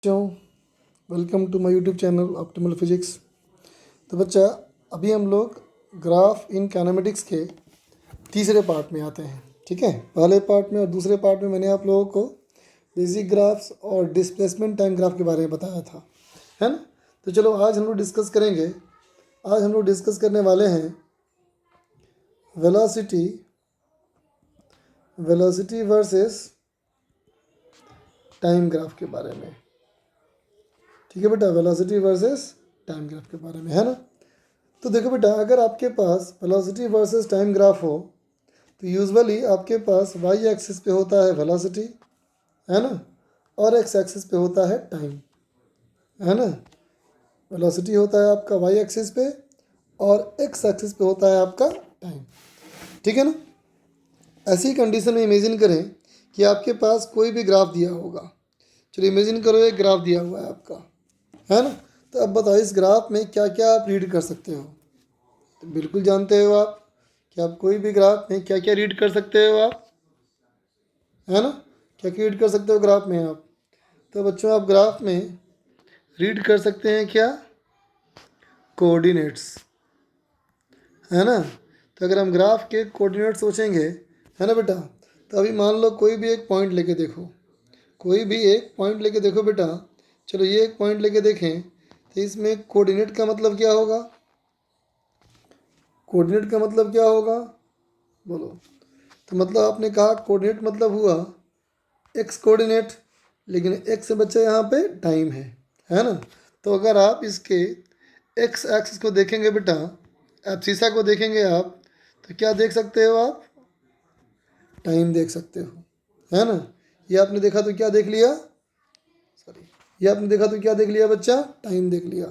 बच्चों, welcome to my YouTube channel Optimal Physics. तो बच्चा, अभी हम लोग ग्राफ इन काइनेमेटिक्स के तीसरे पार्ट में आते हैं। ठीक है, पहले पार्ट में और दूसरे पार्ट में मैंने आप लोगों को बेसिक ग्राफ्स और डिस्प्लेसमेंट टाइम ग्राफ के बारे में बताया था, है ना। तो चलो आज हम लोग डिस्कस करेंगे। आज हम लोग डिस्कस करने वाले हैं वेलोसिटी वर्सेस टाइम ग्राफ के बारे में। ठीक है बेटा, वेलोसिटी वर्सेस टाइम ग्राफ के बारे में, है ना। तो देखो बेटा, अगर आपके पास वेलोसिटी वर्सेस टाइम ग्राफ हो तो यूजुअली आपके पास वाई एक्सिस पे होता है वेलोसिटी, है ना, और एक्स एक्सिस पे होता है टाइम, है ना। वेलोसिटी होता है आपका वाई एक्सिस पे और एक्स एक्सिस पे होता है आपका टाइम। ठीक है ना। ऐसी कंडीशन में इमेजिन करें कि आपके पास कोई भी ग्राफ दिया होगा। चलो इमेजिन करो एक ग्राफ दिया हुआ है आपका, है ना। तो अब बताओ इस ग्राफ में क्या क्या आप रीड कर सकते हो। तो बिल्कुल जानते हो आप कि आप कोई भी ग्राफ में क्या क्या रीड कर सकते हो आप, है ना। क्या क्या रीड कर सकते हो ग्राफ में आप। तो बच्चों, आप ग्राफ में रीड कर सकते हैं क्या, कोऑर्डिनेट्स, है ना। तो अगर हम ग्राफ के कोऑर्डिनेट सोचेंगे, है ना बेटा, तो अभी मान लो कोई भी एक पॉइंट लेके देखो, कोई भी एक पॉइंट लेके देखो बेटा। चलो ये एक पॉइंट लेके देखें तो इसमें कोऑर्डिनेट का मतलब क्या होगा। कोऑर्डिनेट का मतलब क्या होगा, बोलो। तो मतलब आपने कहा कोऑर्डिनेट मतलब हुआ एक्स कोऑर्डिनेट, लेकिन एक्स से बच्चा यहाँ पे टाइम है ना। तो अगर आप इसके एक्स एक्सिस को देखेंगे बेटा, एब्सिसा को देखेंगे आप, तो क्या देख सकते हो आप, टाइम देख सकते हो, है ना। ये आपने देखा तो क्या देख लिया, सॉरी, ये आपने देखा तो क्या देख लिया बच्चा, टाइम देख लिया,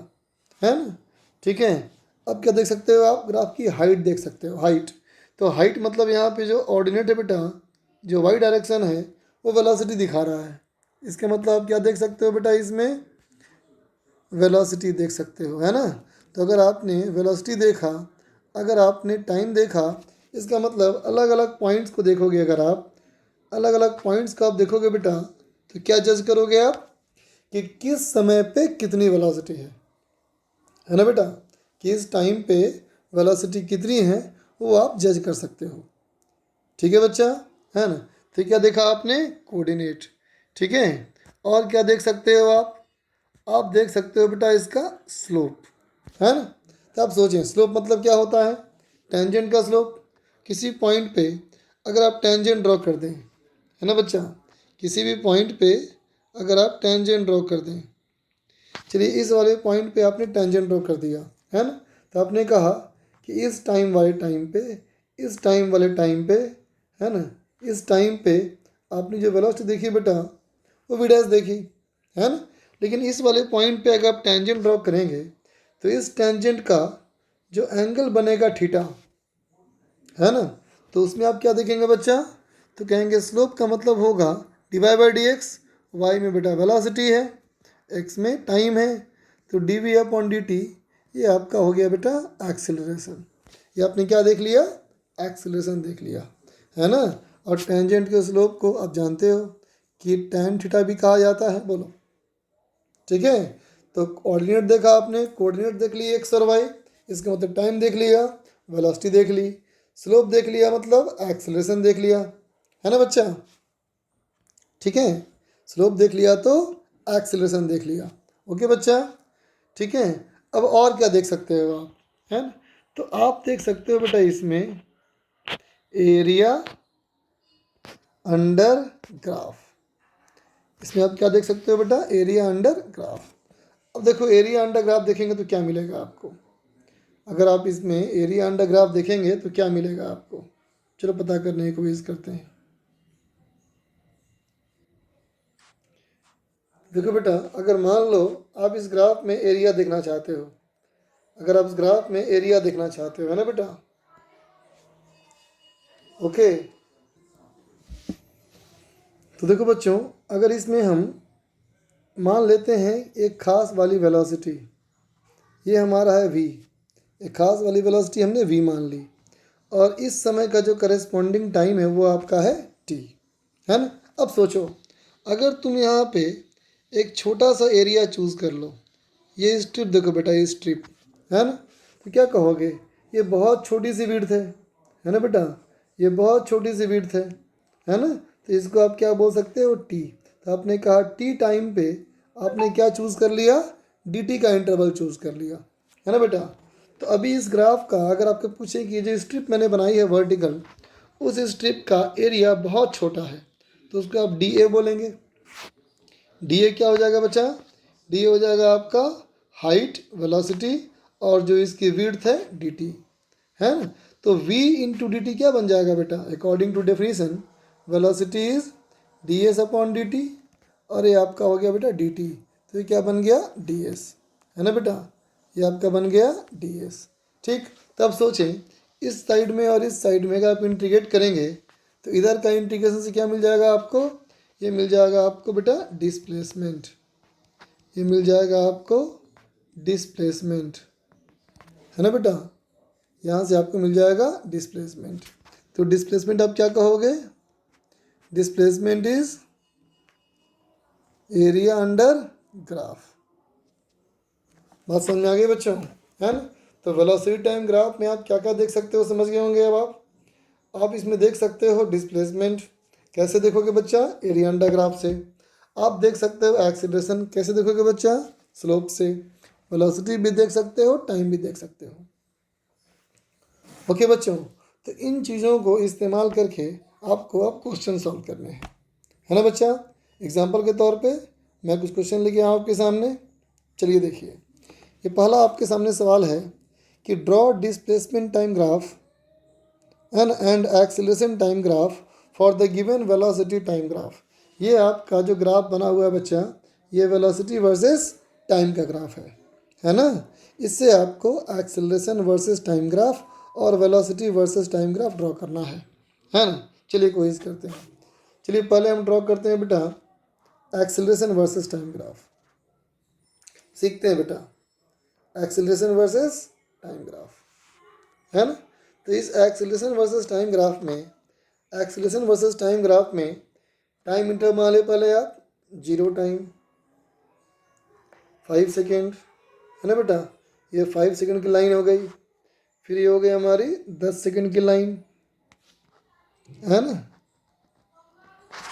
है ना। ठीक है। अब क्या देख सकते हो आप, ग्राफ की हाइट देख सकते हो, हाइट। तो हाइट मतलब यहाँ पे जो ऑर्डिनेट है बेटा, जो वाई डायरेक्शन है वो वेलोसिटी दिखा रहा है। इसका मतलब आप क्या देख सकते हो बेटा, इसमें वेलोसिटी देख सकते हो, है ना। तो अगर आपने वेलोसिटी देखा, अगर आपने टाइम देखा, इसका मतलब अलग अलग पॉइंट्स को देखोगे। अगर आप अलग अलग पॉइंट्स को आप देखोगे बेटा, तो क्या जज करोगे आप कि किस समय पे कितनी वेलोसिटी है ना बेटा, कि इस टाइम पे वेलोसिटी कितनी है वो आप जज कर सकते हो। ठीक है बच्चा, है ना। तो क्या देखा आपने, कोऑर्डिनेट। ठीक है। और क्या देख सकते हो आप देख सकते हो बेटा इसका स्लोप, है ना। तो आप सोचें स्लोप मतलब क्या होता है, टेंजेंट का स्लोप। किसी पॉइंट पे अगर आप टेंजेंट ड्रॉ कर दें, है ना बच्चा, किसी भी पॉइंट पे अगर आप टेंजेंट ड्रॉ कर दें, चलिए इस वाले पॉइंट पे आपने टेंजेंट ड्रॉ कर दिया, है ना। तो आपने कहा कि इस टाइम वाले टाइम पे, इस टाइम वाले टाइम पे, है ना, इस टाइम पे आपने जो वेलोसिटी देखी बेटा वो वी डैश देखी, है ना। लेकिन इस वाले पॉइंट पे अगर आप टेंजेंट ड्रॉ करेंगे तो इस टेंजेंट का जो एंगल बनेगा थीटा, है ना, तो उसमें आप क्या देखेंगे बच्चा, तो कहेंगे स्लोप का मतलब होगा D by D X. Y में बेटा वेलोसिटी है, एक्स में टाइम है, तो D V upon D T ये आपका हो गया बेटा एक्सेलरेशन। ये आपने क्या देख लिया, एक्सेलरेशन देख लिया, है ना। और टेंजेंट के स्लोप को आप जानते हो कि टैन थीटा भी कहा जाता है, बोलो। ठीक है। तो कोऑर्डिनेट देखा आपने, कोऑर्डिनेट देख ली एक्स और वाई, इसका मतलब टाइम देख लिया, वेलोसिटी देख ली, स्लोप देख लिया मतलब एक्सेलरेशन देख लिया, है ना बच्चा। ठीक है, स्लोप देख लिया तो एक्सेलरेशन देख लिया। ओके बच्चा, ठीक है। अब और क्या देख सकते हो आप, है ना। तो आप देख सकते हो बेटा इसमें एरिया अंडर ग्राफ। इसमें आप क्या देख सकते हो बेटा, एरिया अंडर ग्राफ। अब देखो एरिया अंडर ग्राफ देखेंगे तो क्या मिलेगा आपको, अगर आप इसमें एरिया अंडर ग्राफ देखेंगे तो क्या मिलेगा आपको। चलो पता करने की कोशिश करते हैं। देखो बेटा, अगर मान लो आप इस ग्राफ में एरिया देखना चाहते हो, अगर आप इस ग्राफ में एरिया देखना चाहते हो, है ना बेटा, ओके। तो देखो बच्चों, अगर इसमें हम मान लेते हैं एक खास वाली वेलोसिटी, ये हमारा है v, एक खास वाली वेलोसिटी हमने v मान ली, और इस समय का जो करेस्पॉन्डिंग टाइम है वो आपका है t, है ना। अब सोचो अगर तुम यहाँ पे एक छोटा सा एरिया चूज़ कर लो। ये स्ट्रिप देखो बेटा, ये स्ट्रिप है ना, तो क्या कहोगे, ये बहुत छोटी सी विड्थ है ना बेटा, ये बहुत छोटी सी विड्थ है ना, तो इसको आप क्या बोल सकते हो, टी। तो आपने कहा टी टाइम पे आपने क्या चूज़ कर लिया, डी टी का इंटरवल चूज़ कर लिया, है ना बेटा। तो अभी इस ग्राफ का अगर आपको पूछे कि जो स्ट्रिप मैंने बनाई है वर्टिकल, उस स्ट्रिप का एरिया बहुत छोटा है, तो उसको आप डी ए बोलेंगे। डी ए क्या हो जाएगा बच्चा, डी ए हो जाएगा आपका हाइट, वेलोसिटी, और जो इसकी विड्थ है डी टी, है ना। तो v इंटू डी टी क्या बन जाएगा बेटा, according to definition velocity is D S upon D T, और ये आपका हो गया बेटा डी टी, तो ये क्या बन गया डी एस, है ना बेटा, ये आपका बन गया डी एस। ठीक, तब सोचें इस साइड में और इस साइड में अगर आप इंटीग्रेट करेंगे तो इधर का इंटीग्रेशन से क्या मिल जाएगा आपको, ये मिल जाएगा आपको बेटा डिस्प्लेसमेंट, ये मिल जाएगा आपको डिस्प्लेसमेंट, है ना बेटा, यहाँ से आपको मिल जाएगा डिस्प्लेसमेंट। तो डिस्प्लेसमेंट आप क्या कहोगे, displacement is area under graph. बात समझ में आ गई बच्चों, है ना। तो वेलोसिटी टाइम ग्राफ में आप क्या क्या देख सकते हो, समझ गए होंगे अब आप इसमें देख सकते हो डिस्प्लेसमेंट, कैसे देखोगे बच्चा, एरिया अंडर ग्राफ से। आप देख सकते हो एक्सीलरेशन, कैसे देखोगे बच्चा, स्लोप से। वेलोसिटी भी देख सकते हो, टाइम भी देख सकते हो। ओके बच्चों, तो इन चीज़ों को इस्तेमाल करके आपको अब क्वेश्चन सॉल्व करने हैं, है ना बच्चा। एग्जाम्पल के तौर पे मैं कुछ क्वेश्चन लेके आऊँ आपके सामने। चलिए देखिए, ये पहला आपके सामने सवाल है कि draw displacement time graph and acceleration time graph for the given velocity time graph. ये आपका जो ग्राफ बना हुआ है बच्चा, ये वेलोसिटी वर्सेस टाइम का ग्राफ है ना। इससे आपको एक्सेलरेशन वर्सेस टाइम ग्राफ और velocity versus time graph draw करना है ना। चलिए कोशिश करते हैं। चलिए पहले हम ड्रॉ करते हैं बेटा एक्सेलरेशन वर्सेस टाइम ग्राफ, सीखते हैं बेटा एक्सेलरेशन वर्सेस टाइम ग्राफ, है ना। तो इस एक्सेलरेशन वर्सेस टाइम ग्राफ में, एक्सेलरेशन वर्सेस टाइम ग्राफ में टाइम इंटरवल मान ले पहले आप 0 टाइम, 5 सेकेंड, है ना बेटा, ये 5 सेकेंड की लाइन हो गई। फिर ये हो गई हमारी 10 सेकेंड की लाइन, है ना,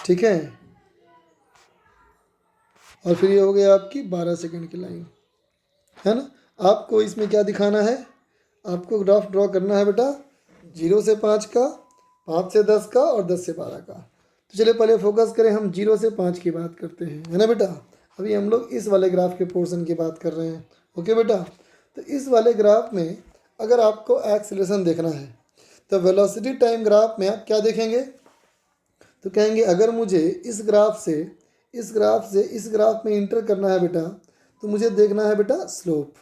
ठीक है। और फिर ये हो गई आपकी 12 सेकेंड की लाइन, है ना। आपको इसमें क्या दिखाना है, आपको ग्राफ ड्रॉ करना है बेटा 0 से 5 का, 5 से 10 का और 10 से 12 का। तो चलिए पहले फोकस करें, हम 0 से 5 की बात करते हैं, है ना बेटा। अभी हम लोग इस वाले ग्राफ के पोर्शन की बात कर रहे हैं, ओके बेटा। तो इस वाले ग्राफ में अगर आपको एक्सेलरेशन देखना है तो वेलोसिटी टाइम ग्राफ में आप क्या देखेंगे, तो कहेंगे अगर मुझे इस ग्राफ से इस ग्राफ में इंटर करना है बेटा, तो मुझे देखना है बेटा स्लोप,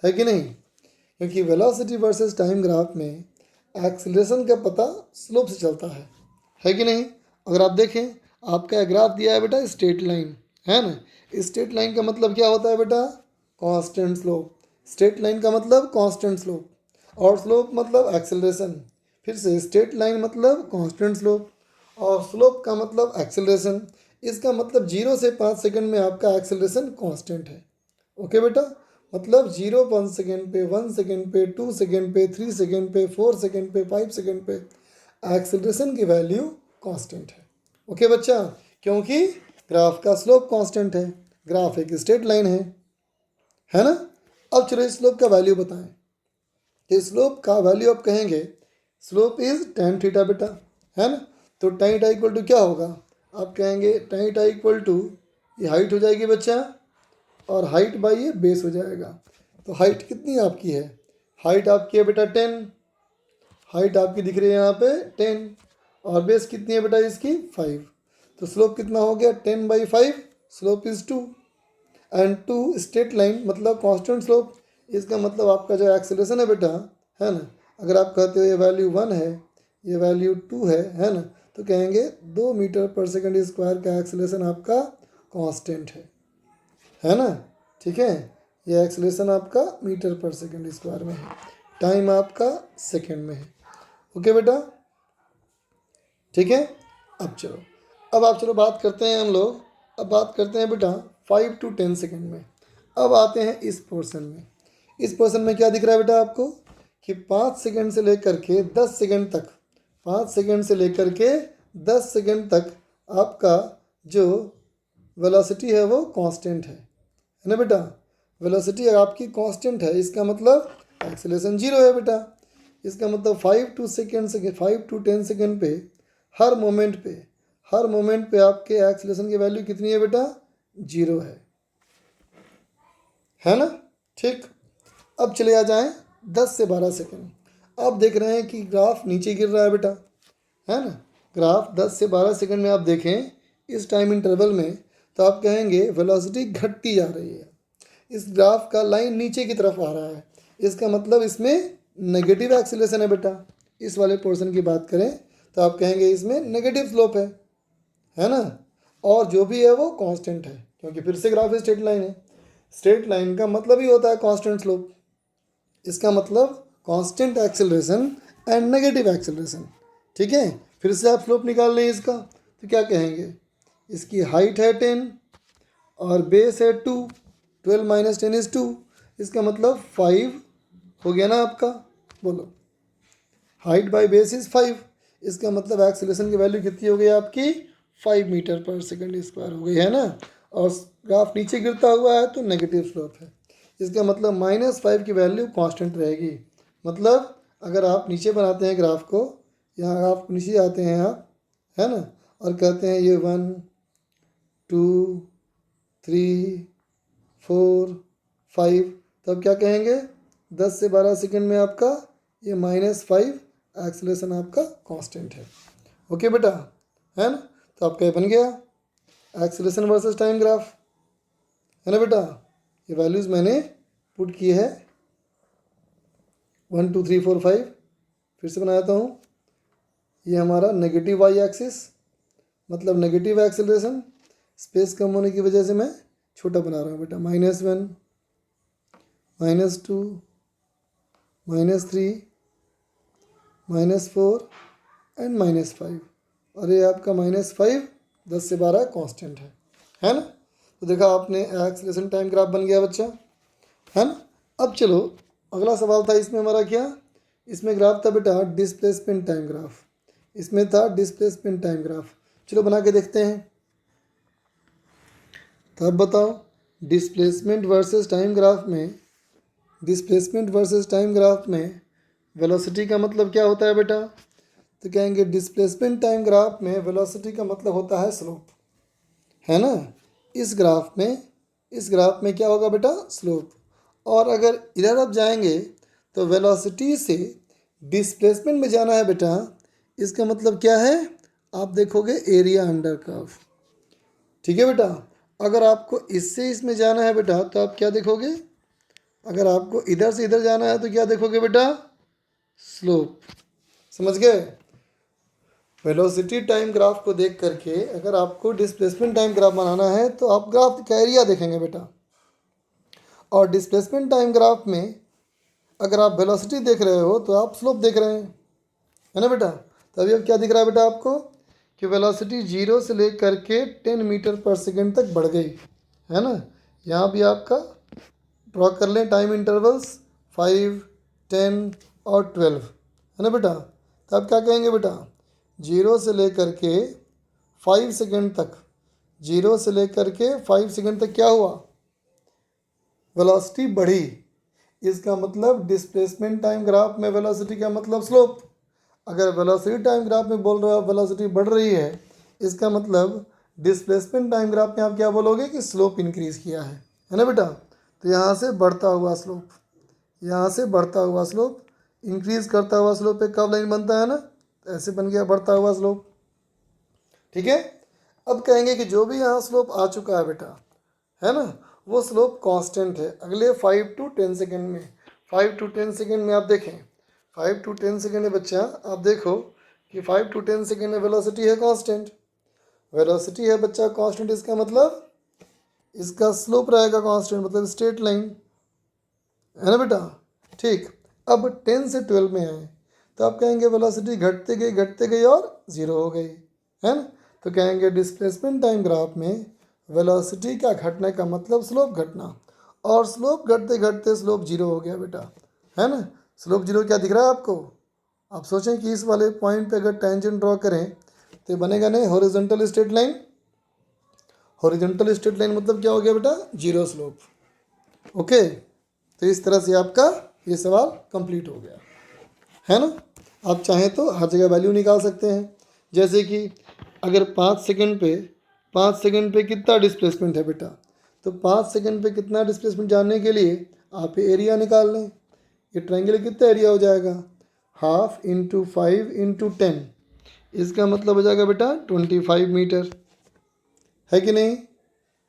है कि नहीं, क्योंकि वेलोसिटी वर्सेस टाइम ग्राफ में एक्सीलरेशन का पता स्लोप से चलता है कि नहीं। अगर आप देखें आपका ग्राफ दिया है बेटा स्ट्रेट लाइन, है ना। स्ट्रेट लाइन का मतलब क्या होता है बेटा, कांस्टेंट स्लोप। स्ट्रेट लाइन का मतलब कांस्टेंट स्लोप, और स्लोप मतलब एक्सेलरेशन। फिर से स्ट्रेट लाइन मतलब कांस्टेंट स्लोप, और स्लोप का मतलब एक्सेलरेशन। इसका मतलब 0 से 5 सेकंड में आपका एक्सेलरेशन कांस्टेंट है, ओके बेटा। मतलब 0 1 सेकेंड पे, 1 सेकेंड पे, 2 सेकेंड पे, 3 सेकेंड पे, 4 सेकेंड पे, 5 सेकेंड पे एक्सेलरेशन की वैल्यू कांस्टेंट है, ओके बच्चा। क्योंकि ग्राफ का स्लोप कांस्टेंट है, ग्राफ एक स्ट्रेट लाइन है ना। अब चलो स्लोप का वैल्यू बताएं। तो स्लोप का वैल्यू आप कहेंगे स्लोप इज tan थीटा बेटा, है ना। तो tan थीटा इक्वल टू क्या होगा, आप कहेंगे tan थीटा इक्वल टू, ये हाइट हो जाएगी बच्चा, और हाइट बाई ये बेस हो जाएगा। तो हाइट कितनी आपकी है, हाइट आपकी है बेटा 10, हाइट आपकी दिख रही है यहाँ पे 10, और बेस कितनी है बेटा इसकी 5। तो स्लोप कितना हो गया 10/5, slope is 2, and 2 straight line मतलब कांस्टेंट स्लोप। इसका मतलब आपका जो एक्सेलरेशन है बेटा, है ना, अगर आप कहते हो ये वैल्यू 1 है, ये वैल्यू 2 है ना, तो कहेंगे 2 मीटर पर सेकंड स्क्वायर का एक्सेलरेशन आपका कांस्टेंट है ना, ठीक है। ये एक्सेलरेशन आपका मीटर पर सेकंड स्क्वायर में है, टाइम आपका सेकंड में है, ओके बेटा, ठीक है। अब चलो, अब आप चलो बात करते हैं हम लोग, अब बात करते हैं बेटा 5 to 10 सेकेंड में। अब आते हैं इस पोर्शन में। इस पोर्शन में क्या दिख रहा है बेटा आपको कि 5 सेकेंड से लेकर के 10 सेकेंड तक, 5 सेकेंड से लेकर के 10 सेकेंड तक आपका जो वेलोसिटी है वो कांस्टेंट है ना बेटा। वेलोसिटी आपकी कांस्टेंट है, इसका मतलब एक्सेलरेशन 0 है बेटा। इसका मतलब 5 to 10 सेकेंड पे हर मोमेंट पे आपके एक्सेलरेशन की वैल्यू कितनी है बेटा? 0 है ना। ठीक, अब चले आ जाएं 10 से 12 सेकेंड। आप देख रहे हैं कि ग्राफ नीचे गिर रहा है बेटा, है ना। ग्राफ 10 से 12 सेकेंड में आप देखें इस टाइम इंटरवल में, तो आप कहेंगे वेलोसिटी घटती जा रही है। इस ग्राफ का लाइन नीचे की तरफ आ रहा है, इसका मतलब इसमें नेगेटिव एक्सीलरेशन है बेटा। इस वाले पोर्शन की बात करें तो आप कहेंगे इसमें नेगेटिव स्लोप है ना। और जो भी है वो कांस्टेंट है, क्योंकि फिर से ग्राफ स्ट्रेट लाइन है। स्ट्रेट लाइन का मतलब ही होता है कांस्टेंट स्लोप। इसका मतलब constant acceleration and negative acceleration. ठीक है, फिर से आप स्लोप निकाल लें इसका, तो क्या कहेंगे? इसकी हाइट है 10 और बेस है 2, 12 माइनस 10 इज 2। इसका मतलब 5 हो गया ना आपका। बोलो, हाइट बाय बेस इज 5। इसका मतलब एक्सेलरेशन की वैल्यू कितनी हो गई आपकी? 5 मीटर पर सेकंड स्क्वायर हो गई, है ना। और ग्राफ नीचे गिरता हुआ है तो नेगेटिव स्लोप है। इसका मतलब -5 की वैल्यू कांस्टेंट रहेगी। मतलब अगर आप नीचे बनाते हैं ग्राफ को, यहाँ आप नीचे आते हैं आप, है ना, और कहते हैं ये 1 2 3 4 5, तब क्या कहेंगे? 10 से 12 सेकंड में आपका ये -5 एक्सेलरेशन आपका कांस्टेंट है। ओके बेटा, है ना। तो आपका ये बन गया एक्सेलरेशन वर्सेस टाइम ग्राफ, है ना बेटा। ये वैल्यूज़ मैंने पुट की है 1 2 3 4 5। फिर से बनाता हूँ। ये हमारा नेगेटिव वाई एक्सिस, मतलब नेगेटिव एक्सेलरेशन। स्पेस कम होने की वजह से मैं छोटा बना रहा हूँ बेटा। -1 -2 -3 -4 एंड -5। और ये आपका -5 10 से 12 कांस्टेंट है ना। तो देखा आपने, एक्सेलरेशन टाइम ग्राफ बन गया बच्चा, है ना। अब चलो अगला सवाल था इसमें हमारा क्या? इसमें ग्राफ था बेटा डिस्प्लेसमेंट टाइम ग्राफ। इसमें था डिस्प्लेसमेंट टाइम ग्राफ। चलो बना के देखते हैं। तो अब बताओ, डिस्प्लेसमेंट वर्सेस टाइम ग्राफ में वेलोसिटी का मतलब क्या होता है बेटा? तो कहेंगे डिस्प्लेसमेंट टाइम ग्राफ में वेलोसिटी का मतलब होता है स्लोप, है ना। इस ग्राफ में क्या होगा बेटा? स्लोप। और अगर इधर आप जाएंगे तो वेलोसिटी से डिस्प्लेसमेंट में जाना है बेटा, इसका मतलब क्या है? आप देखोगे एरिया अंडर कर्व। ठीक है बेटा। अगर आपको इससे इसमें जाना है बेटा तो आप क्या देखोगे? अगर आपको इधर से इधर जाना है तो क्या देखोगे बेटा? स्लोप। समझ गए? वेलोसिटी टाइम ग्राफ को देख करके अगर आपको डिस्प्लेसमेंट टाइम ग्राफ बनाना है तो आप ग्राफ का एरिया देखेंगे बेटा। और डिस्प्लेसमेंट टाइम ग्राफ में अगर आप वेलोसिटी देख रहे हो तो आप स्लोप देख रहे हैं, है ना बेटा। तो अभी अब क्या दिख रहा है बेटा आपको कि वेलोसिटी 0 से लेकर के 10 मीटर पर सेकेंड तक बढ़ गई, है ना। यहाँ भी आपका ड्रॉ कर लें टाइम इंटरवल्स 5 10 और 12, है ना बेटा। तो आप क्या कहेंगे बेटा? 0 से लेकर के 5 सेकेंड तक, 0 से लेकर के 5 सेकेंड तक क्या हुआ? वेलोसिटी बढ़ी। इसका मतलब डिस्प्लेसमेंट टाइम ग्राफ में वेलोसिटी का मतलब स्लोप। अगर वेलोसिटी टाइम ग्राफ में बोल रहे हो वेलोसिटी बढ़ रही है, इसका मतलब डिस्प्लेसमेंट टाइम ग्राफ में आप क्या बोलोगे कि स्लोप इंक्रीज किया है ना बेटा। तो यहाँ से बढ़ता हुआ स्लोप, यहाँ से बढ़ता हुआ स्लोप, इंक्रीज करता हुआ स्लोप एक कर्व लाइन बनता है ना, तो ऐसे बन गया बढ़ता हुआ स्लोप। ठीक है। अब कहेंगे कि जो भी यहाँ स्लोप आ चुका है बेटा, है ना, वो स्लोप कांस्टेंट है। अगले 5 to 10 सेकेंड में, 5 to 10 सेकेंड में आप देखें, 5 to 10 सेकेंड में बच्चा आप देखो कि 5 to 10 सेकेंड में वेलोसिटी है कांस्टेंट। वेलोसिटी है बच्चा कांस्टेंट, इसका मतलब इसका स्लोप रहेगा कांस्टेंट, मतलब स्ट्रेट लाइन, है ना बेटा। ठीक, अब 10 से 12 में आए तो आप कहेंगे वेलोसिटी घटते गई और 0 हो गई, है ना। तो कहेंगे डिस्प्लेसमेंट टाइम ग्राफ में वेलोसिटी का घटने का मतलब स्लोप घटना, और स्लोप घटते घटते स्लोप जीरो हो गया बेटा, है ना। स्लोप जीरो क्या दिख रहा है आपको? आप सोचें कि इस वाले पॉइंट पे अगर टेंजेंट ड्रॉ करें तो बनेगा नहीं horizontal straight line. Horizontal straight line मतलब क्या हो गया बेटा? Zero slope. ओके, तो इस तरह से आपका ये सवाल कंप्लीट हो गया, है ना। आप चाहें तो हर जगह वैल्यू निकाल सकते हैं, जैसे कि अगर 5 सेकंड पे कितना डिस्प्लेसमेंट है बेटा, तो 5 सेकंड पे कितना डिस्प्लेसमेंट जानने के लिए आप एरिया निकाल लें। ये ट्रायंगल कितना एरिया हो जाएगा? 1/2 × 5 × 10, इसका मतलब हो जाएगा बेटा 25 मीटर, है कि नहीं?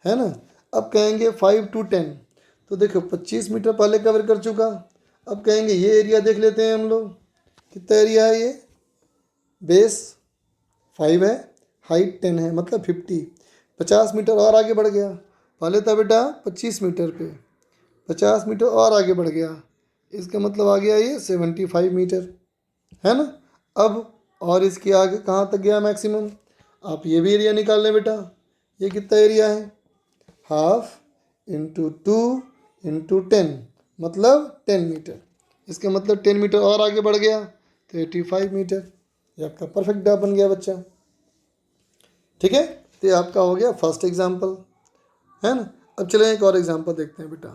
है ना। अब कहेंगे 5 to 10, तो देखो 25 मीटर पहले कवर कर चुका। अब कहेंगे ये एरिया देख लेते हैं हम लोग, कितना एरिया है ये? बेस 5 है, हाइट 10 है, मतलब 50 मीटर और आगे बढ़ गया। पहले था बेटा 25 मीटर पे, 50 मीटर और आगे बढ़ गया, इसका मतलब आ गया ये 75 मीटर, है ना। अब और इसके आगे कहाँ तक गया मैक्सिमम? आप ये भी एरिया निकाल लें बेटा, ये कितना एरिया है? 1/2 × 2 × 10, मतलब 10 मीटर, इसका मतलब 10 मीटर और आगे बढ़ गया तो 85 मीटर। ये आपका परफेक्ट ग्राफ बन गया बच्चा, ठीक है। तो ये आपका हो गया फर्स्ट एग्जाम्पल, है ना। अब चलें एक और एग्जाम्पल देखते हैं बेटा।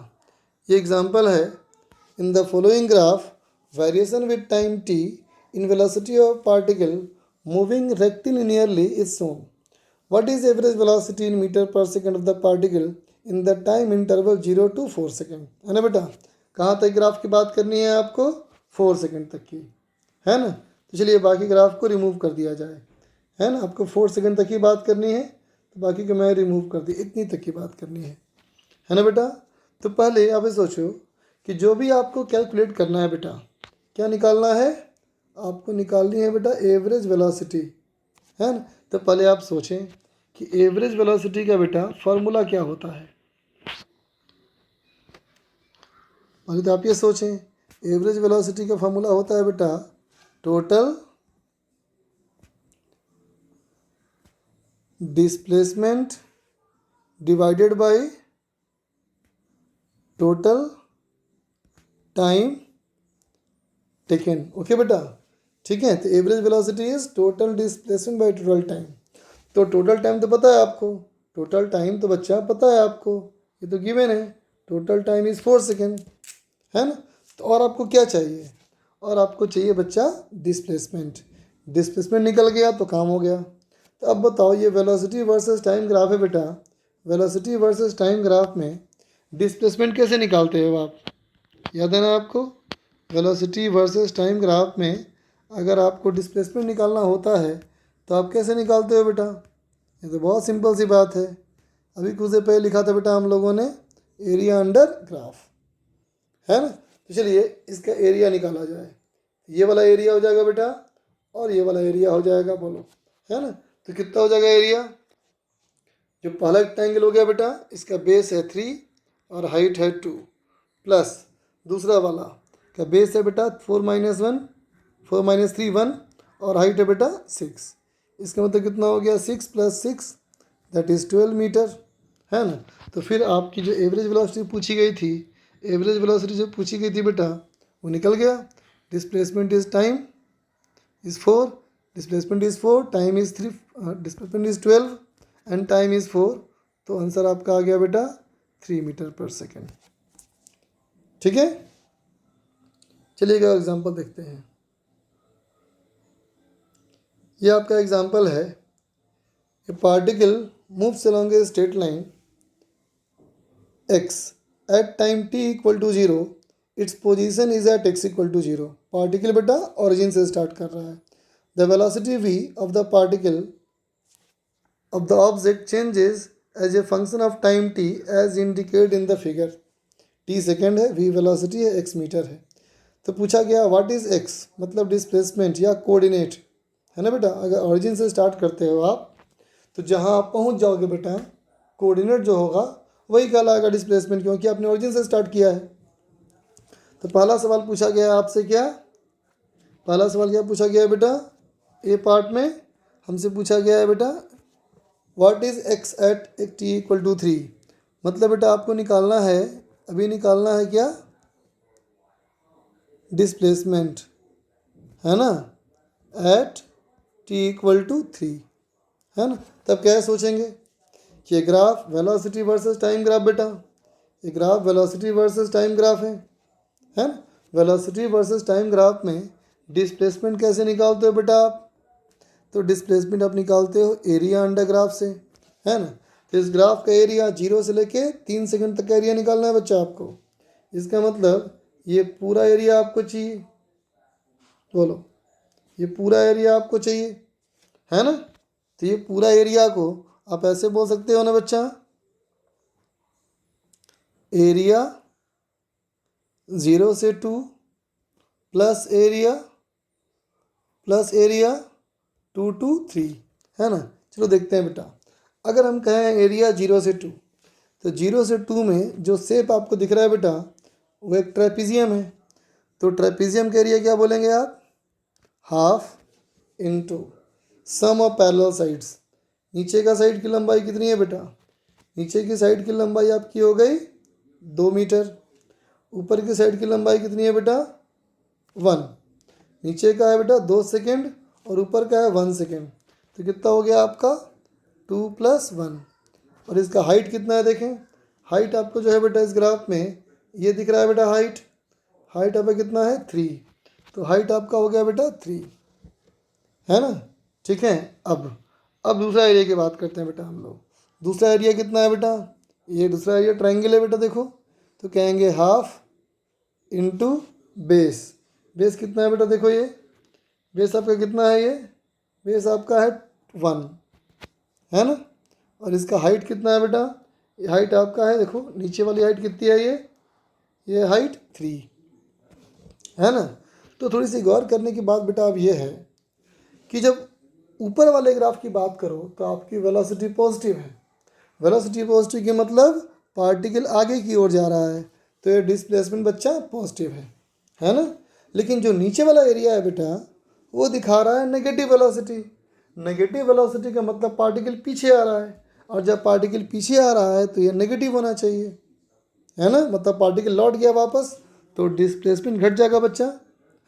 ये एग्जाम्पल है, in the following graph variation with time t in velocity of particle moving rectilinearly is shown. What is average velocity in meter per second of the particle in the time interval 0 to 4 second, है ना बेटा। कहाँ तक graph की बात करनी है आपको? 4 सेकेंड तक की, है ना। तो चलिए बाकी ग्राफ को रिमूव कर दिया जाए, है ना। आपको 4 सेकेंड तक की बात करनी है तो बाकी को मैं रिमूव कर दी, इतनी तक की बात करनी है ना बेटा। तो पहले आप ये सोचो कि जो भी आपको कैलकुलेट करना है बेटा, क्या निकालना है? आपको निकालनी है बेटा एवरेज वेलोसिटी, है ना। तो पहले आप सोचें कि एवरेज वेलोसिटी का बेटा फॉर्मूला क्या होता है। पहले तो आप ये सोचें, एवरेज वेलोसिटी का फॉर्मूला होता है बेटा total displacement divided by total time taken. Okay बेटा, ठीक है। तो average velocity is total displacement by total time. तो टोटल टाइम तो पता है आपको, टोटल टाइम तो बच्चा पता है आपको, ये तो गिवन है, टोटल टाइम इज़ 4 सेकेंड, है ना। तो और आपको क्या चाहिए? और आपको चाहिए बच्चा डिस्प्लेसमेंट। डिस्प्लेसमेंट निकल गया तो काम हो गया। तो अब बताओ ये वेलोसिटी वर्सेस टाइम ग्राफ है बेटा, वेलोसिटी वर्सेस टाइम ग्राफ में डिस्प्लेसमेंट कैसे निकालते हो आप? याद है ना आपको? वेलोसिटी वर्सेस टाइम ग्राफ में अगर आपको डिस्प्लेसमेंट निकालना होता है तो आप कैसे निकालते हो बेटा? ये तो बहुत सिंपल सी बात है। अभी कुछ देर पहले लिखा था बेटा हम लोगों ने एरिया अंडर ग्राफ, है ना। तो चलिए इसका एरिया निकाला जाए। ये वाला एरिया हो जाएगा बेटा और ये वाला एरिया हो जाएगा, बोलो, है ना। तो कितना हो जाएगा एरिया? जो पहला रेक्टेंगल हो गया बेटा, इसका बेस है 3 और हाइट है 2, प्लस दूसरा वाला का बेस है बेटा 4 - 1, 4 - 3 1, और हाइट है बेटा 6। इसका मतलब कितना हो गया? 6 + 6 दैट इज़ 12 मीटर, है ना। तो फिर आपकी जो एवरेज वेलोसिटी पूछी गई थी, एवरेज वेलोसिटी जो पूछी गई थी बेटा वो निकल गया। Displacement is time is 4, displacement is 4, time is 3, displacement is 12 and time is 4। तो आंसर आपका आ गया बेटा 3 मीटर पर सेकेंड, ठीक है। चलिए एक एग्जांपल देखते हैं। ये आपका एग्जांपल है, a particle moves along a straight line x at time t = 0, its position is at x = 0। Particle बेटा ओरिजिन से स्टार्ट कर रहा है। The velocity v of the particle of the object changes as a function of time t as indicated in the figure. t second है, v velocity है, x metre है। तो पूछा गया व्हाट इज़ x, मतलब डिस्प्लेसमेंट या coordinate, है ना बेटा। अगर ओरिजिन से स्टार्ट करते हो आप तो जहाँ आप पहुँच जाओगे बेटा कोऑर्डिनेट जो होगा वही कहलाएगा डिस्प्लेसमेंट, क्योंकि आपने ओरिजिन से स्टार्ट किया है। तो पहला सवाल पूछा गया है आपसे, क्या पहला सवाल क्या पूछा गया है बेटा? ए पार्ट में हमसे पूछा गया है बेटा what is X at T equal to 3, मतलब बेटा आपको निकालना है, अभी निकालना है क्या, डिस्प्लेसमेंट, है ना, एट टी इक्वल टू 3, है ना। तब क्या सोचेंगे कि graph velocity versus time graph, बेटा ये graph velocity versus time graph है ना। वेलोसिटी वर्सेस टाइम ग्राफ में डिस्प्लेसमेंट कैसे निकालते हो बेटा आप, तो डिस्प्लेसमेंट आप निकालते हो एरिया अंडर ग्राफ से, है ना। तो इस ग्राफ का एरिया 0 से लेके 3 सेकंड तक का एरिया निकालना है बच्चा आपको। इसका मतलब ये पूरा एरिया आपको चाहिए, बोलो ये पूरा एरिया आपको चाहिए, है ना। तो ये पूरा एरिया को आप ऐसे बोल सकते हो ना बच्चा, एरिया 0 से 2 प्लस एरिया 2 to 3, है ना। चलो देखते हैं बेटा, अगर हम कहें एरिया 0 से 2, तो 0 से 2 में जो शेप आपको दिख रहा है बेटा वो एक ट्रेपीजियम है। तो ट्रेपीजियम का एरिया क्या बोलेंगे आप, half into sum of parallel sides. नीचे का साइड की लंबाई कितनी है बेटा, नीचे की साइड की लंबाई आपकी हो गई 2 मीटर, ऊपर की साइड की लंबाई कितनी है बेटा 1, नीचे का है बेटा 2 सेकेंड और ऊपर का है 1 सेकेंड, तो कितना हो गया आपका 2 + 1। और इसका हाइट कितना है देखें, हाइट आपको जो है बेटा इस ग्राफ में ये दिख रहा है बेटा, हाइट आपका कितना है 3, तो हाइट आपका हो गया बेटा 3, है ना। ठीक है, अब दूसरा एरिया की बात करते हैं बेटा हम लोग। दूसरा एरिया कितना है बेटा, ये दूसरा एरिया ट्रायंगल है बेटा, देखो तो कहेंगे हाफ इंटू बेस कितना है बेटा, देखो ये बेस आपका कितना है, ये बेस आपका है 1, है ना। और इसका हाइट कितना है बेटा, ये हाइट आपका है, देखो नीचे वाली हाइट कितनी है, ये हाइट 3, है ना। तो थोड़ी सी गौर करने की बात बेटा अब ये है कि जब ऊपर वाले ग्राफ की बात करो तो आपकी वेलोसिटी पॉजिटिव है, वेलोसिटी पॉजिटिव के मतलब पार्टिकल आगे की ओर जा रहा है, तो ये डिस्प्लेसमेंट बच्चा पॉजिटिव है ना। लेकिन जो नीचे वाला एरिया है बेटा वो दिखा रहा है नेगेटिव वेलोसिटी, नेगेटिव वेलोसिटी का मतलब पार्टिकल पीछे आ रहा है, और जब पार्टिकल पीछे आ रहा है तो ये नेगेटिव होना चाहिए, है ना, मतलब पार्टिकल लौट गया वापस तो डिस्प्लेसमेंट घट जाएगा बच्चा,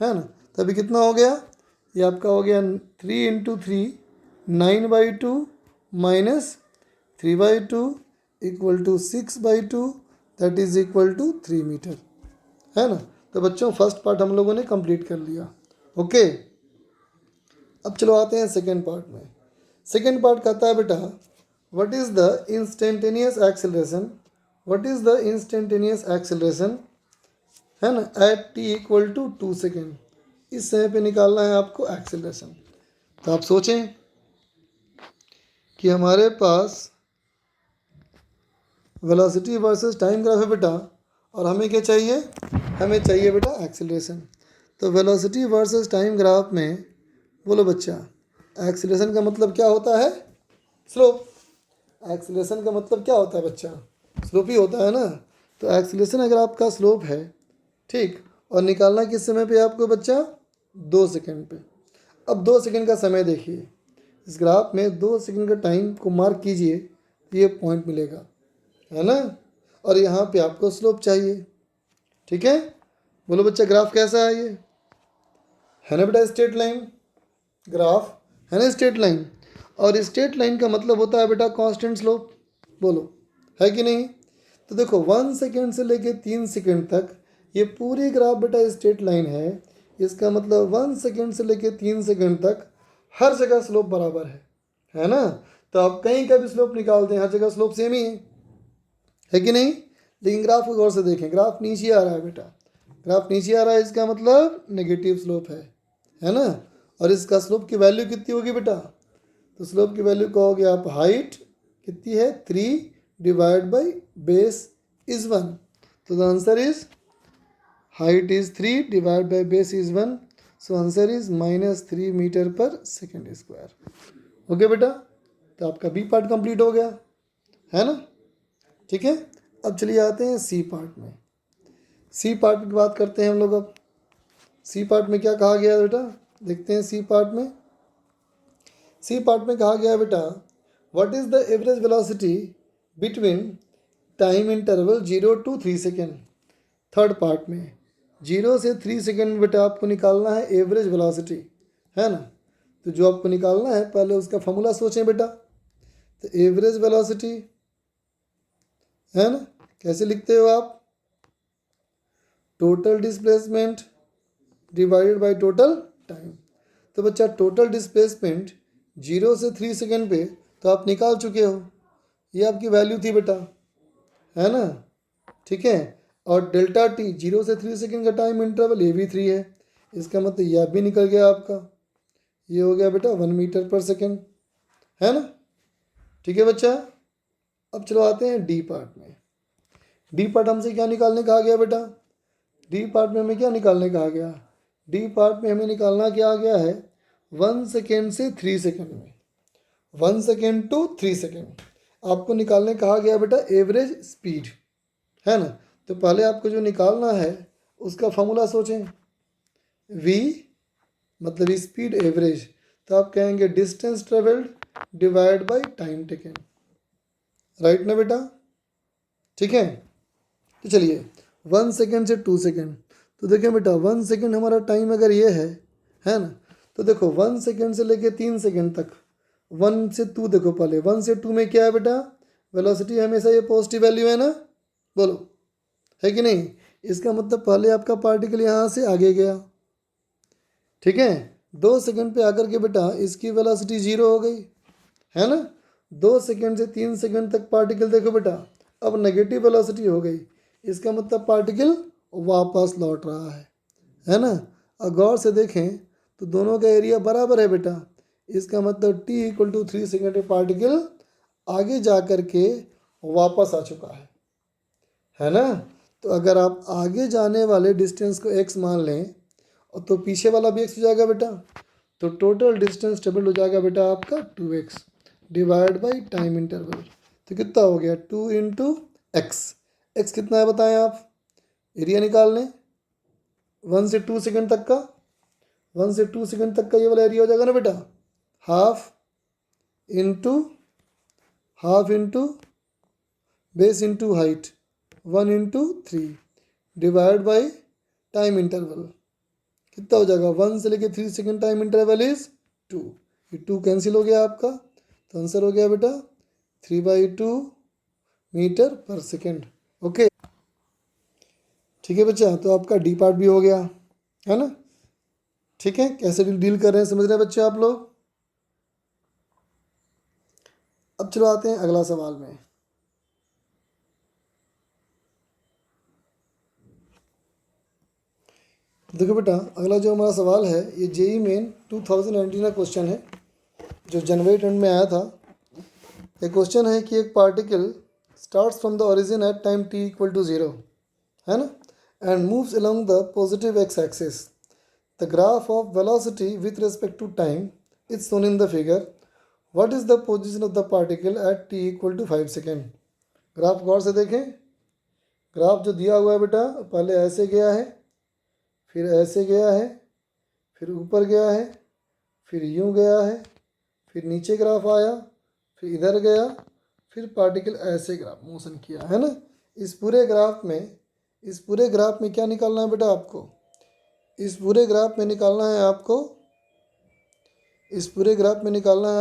है ना। तभी कितना हो गया, ये आपका हो गया 3 × 3 9/2 - 3/2 = 6/2, that is equal to 3 metre, है ना। तो बच्चों फर्स्ट पार्ट हम लोगों ने कंप्लीट कर लिया, ओके। अब चलो आते हैं सेकेंड पार्ट में। सेकेंड पार्ट कहता है बेटा what is the instantaneous acceleration, what is the instantaneous acceleration, है ना, एट t = 2 सेकेंड। इस समय पे निकालना है आपको एक्सेलरेशन। तो आप सोचें कि हमारे पास वेलोसिटी वर्सेस टाइम ग्राफ है बेटा, और हमें क्या चाहिए, हमें चाहिए बेटा एक्सेलरेशन। तो वेलोसिटी वर्सेस टाइम ग्राफ में बोलो बच्चा, एक्सेलरेशन का मतलब क्या होता है, स्लोप। एक्सेलरेशन का मतलब क्या होता है बच्चा, स्लोप ही होता है ना। तो एक्सेलरेशन अगर आपका स्लोप है, ठीक, और निकालना किस समय पे आपको बच्चा 2 सेकेंड पे। अब 2 सेकेंड का समय देखिए, इस ग्राफ में 2 सेकेंड का टाइम को मार्क कीजिए तो ये पॉइंट मिलेगा, है ना। और यहाँ पे आपको स्लोप चाहिए, ठीक है। बोलो बच्चा ग्राफ कैसा है, ये है ना बेटा स्ट्रेट लाइन, ग्राफ है ना स्ट्रेट लाइन, और स्ट्रेट लाइन का मतलब होता है बेटा कांस्टेंट स्लोप, बोलो है कि नहीं। तो देखो 1 सेकेंड से लेके 3 सेकेंड तक ये पूरी ग्राफ बेटा स्ट्रेट लाइन है, इसका मतलब 1 सेकेंड से लेके 3 सेकेंड तक हर जगह स्लोप बराबर है ना। तो आप कहीं का भी स्लोप निकालते हैं हर जगह स्लोप सेम ही है कि नहीं। लेकिन ग्राफ को गौर से देखें, ग्राफ नीचे आ रहा है बेटा, ग्राफ नीचे आ रहा है, इसका मतलब नेगेटिव स्लोप है ना। और इसका स्लोप की वैल्यू कितनी होगी बेटा, तो स्लोप की वैल्यू कहोगे आप, हाइट कितनी है 3 / बेस इज 1, तो the answer is height is 3 / base is 1, so answer is -3 मीटर/सेकेंड²। ओके बेटा, तो आपका बी पार्ट कंप्लीट हो गया, है ना, ठीक है। अब चलिए आते हैं सी पार्ट में। सी पार्ट की बात करते हैं हम लोग। अब सी पार्ट में क्या कहा गया है बेटा, देखते हैं सी पार्ट में। सी पार्ट में कहा गया है बेटा what is the average velocity between time interval 0 to 3 second. Third part में 0 से 3 सेकेंड में बेटा आपको निकालना है एवरेज वेलोसिटी, है ना। तो जो आपको निकालना है पहले उसका फॉर्मूला सोचें बेटा। तो एवरेज वेलोसिटी, है ना, कैसे लिखते हो आप, total displacement divided by total time. तो बच्चा टोटल डिस्प्लेसमेंट 0 से 3 सेकेंड पे तो आप निकाल चुके हो, ये आपकी वैल्यू थी बेटा, है ना, ठीक है। और डेल्टा टी 0 से 3 सेकेंड का टाइम इंटरवल ये भी 3 है, इसका मतलब यह भी निकल गया आपका, ये हो गया बेटा 1 मीटर पर सेकेंड, है ना, ठीक है बच्चा। अब चलो आते हैं डी पार्ट में। डी पार्ट हमसे क्या निकालने कहा गया बेटा, डी पार्ट में हमें क्या निकालने कहा गया, डी पार्ट में हमें निकालना क्या आ गया है 1 सेकेंड से 3 सेकेंड में, 1 सेकेंड टू 3 सेकेंड आपको निकालने कहा गया बेटा एवरेज स्पीड, है ना। तो पहले आपको जो निकालना है उसका फॉर्मूला सोचें, v मतलब स्पीड एवरेज, तो आप कहेंगे distance travelled divide by time taken, right ना बेटा, ठीक है। तो चलिए 1 सेकेंड से 2 सेकेंड, तो देखें बेटा 1 सेकेंड हमारा टाइम अगर ये है ना, तो देखो 1 सेकेंड से लेके 3 सेकेंड तक, 1 से 2 देखो, पहले 1 से 2 में क्या है बेटा, वेलोसिटी हमेशा ये पॉजिटिव वैल्यू है ना, बोलो, है कि नहीं। इसका मतलब पहले आपका पार्टिकल यहाँ से आगे गया, ठीक है, 2 सेकेंड पे आकर के बेटा इसकी वेलोसिटी 0 हो गई, है ना। 2 सेकेंड से 3 सेकेंड तक पार्टिकल देखो बेटा अब नेगेटिव वेलोसिटी हो गई, इसका मतलब पार्टिकल वापस लौट रहा है ना। और गौर से देखें तो दोनों का एरिया बराबर है बेटा, इसका मतलब t इक्वल टू 3 सेकेंड पे पार्टिकल आगे जा कर के वापस आ चुका है ना। तो अगर आप आगे जाने वाले डिस्टेंस को x मान लें और तो पीछे वाला भी x हो जाएगा बेटा, तो टोटल डिस्टेंस ट्रेवल हो जाएगा बेटा आपका 2x divide by time interval. तो कितना हो गया 2 इंटू एक्स, एक्स कितना है बताएं आप, एरिया निकाल लें 1 से 2 सेकेंड तक का, 1 से 2 सेकेंड तक का ये वाला एरिया हो जाएगा ना बेटा, half into base into height 1 into 3 divide by time interval, कितना हो जाएगा 1 से लेके 3 सेकेंड टाइम इंटरवल इज 2, ये 2 कैंसिल हो गया आपका, तो आंसर हो गया बेटा 3/2 मीटर पर सेकेंड। ओके ठीक है बच्चा, तो आपका डी पार्ट भी हो गया, है ना, ठीक है। कैसे डील कर रहे हैं समझ रहे हैं बच्चे आप लोग। अब चलो आते हैं अगला सवाल में। देखो बेटा अगला जो हमारा सवाल है ये जेई मेन 2019 का क्वेश्चन है जो जनवरी 10 में आया था। ये क्वेश्चन है कि एक particle starts from the origin at time t equal to 0, है ना, and moves along the positive x axis. The graph of velocity with respect to time is shown in the figure. What is the position of the particle at t equal to 5 second. Graph गौर से देखें, graph जो दिया हुआ है बेटा पहले ऐसे गया है, फिर ऐसे गया है, फिर ऊपर गया है, फिर यूं गया है, फिर नीचे ग्राफ आया, फिर इधर गया, फिर पार्टिकल ऐसे ग्राफ मोशन किया, है ना। इस पूरे ग्राफ में क्या निकालना है बेटा आपको, इस पूरे ग्राफ में निकालना है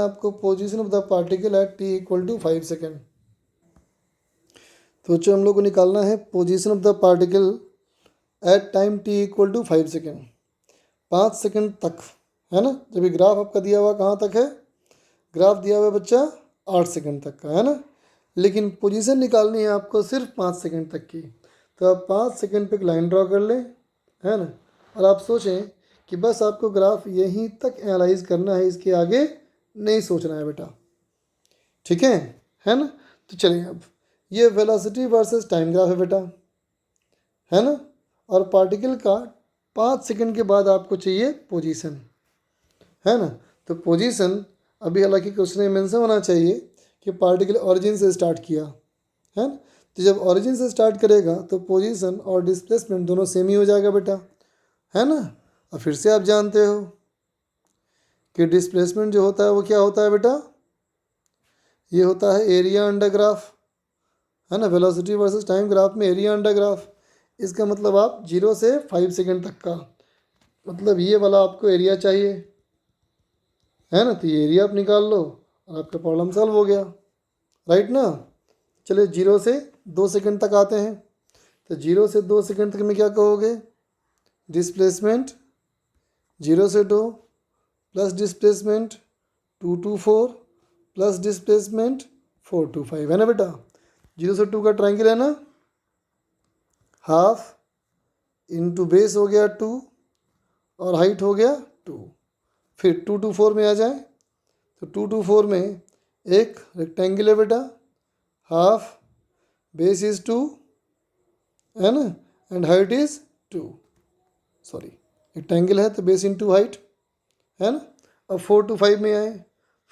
आपको position of the particle at t equal to 5 second. तो बच्चों हम लोग को निकालना है position of the particle at time t equal to 5 second, 5 second तक, है ना। जब ये ग्राफ आपका दिया हुआ कहाँ तक है, ग्राफ दिया हुआ है बच्चा 8 सेकेंड तक का, है ना, लेकिन पोजीशन निकालनी है आपको सिर्फ 5 सेकेंड तक की। तो आप 5 सेकेंड पे एक लाइन ड्रॉ कर लें, है ना, और आप सोचें कि बस आपको ग्राफ यहीं तक एनालाइज करना है, इसके आगे नहीं सोचना है बेटा, ठीक है ना। तो चलिए अब ये वेलोसिटी वर्सेस टाइम ग्राफ है बेटा, है ना, और पार्टिकल का 5 सेकेंड के बाद आपको चाहिए पोजीशन, है ना। तो पोजीशन अभी हालांकि क्वेश्चन में मेंशन होना चाहिए कि पार्टिकल ओरिजिन से स्टार्ट किया, है ना। तो जब ओरिजिन से स्टार्ट करेगा तो पोजीशन और डिस्प्लेसमेंट दोनों सेम ही हो जाएगा बेटा, है ना। और फिर से आप जानते हो कि डिस्प्लेसमेंट जो होता है वो क्या होता है बेटा, ये होता है एरिया अंडर ग्राफ, है ना। वेलोसिटी वर्सेस टाइम ग्राफ में एरिया अंडर ग्राफ, इसका मतलब आप 0 से 5 सेकेंड तक का, मतलब ये वाला आपको एरिया चाहिए, है ना। तो ये एरिया आप निकाल लो और आपका प्रॉब्लम सॉल्व हो गया, राइट ना। चलिए 0 से 2 सेकेंड तक आते हैं। तो 0 से 2 सेकेंड तक में क्या कहोगे, डिस्प्लेसमेंट 0 से 2 plus displacement 2 to 4 plus displacement 4 to 5, है ना बेटा। 0 से 2 का ट्राइंगल है ना, हाफ इंटू बेस हो गया 2 और हाइट हो गया 2। फिर 2 to 4 में आ जाए, तो 2 to 4 में एक रेक्टेंगल है बेटा, हाफ बेस इज 2, है ना, and height is 2, sorry rectangle है तो बेस इंटू हाइट, है ना। अब 4 to 5 में आए,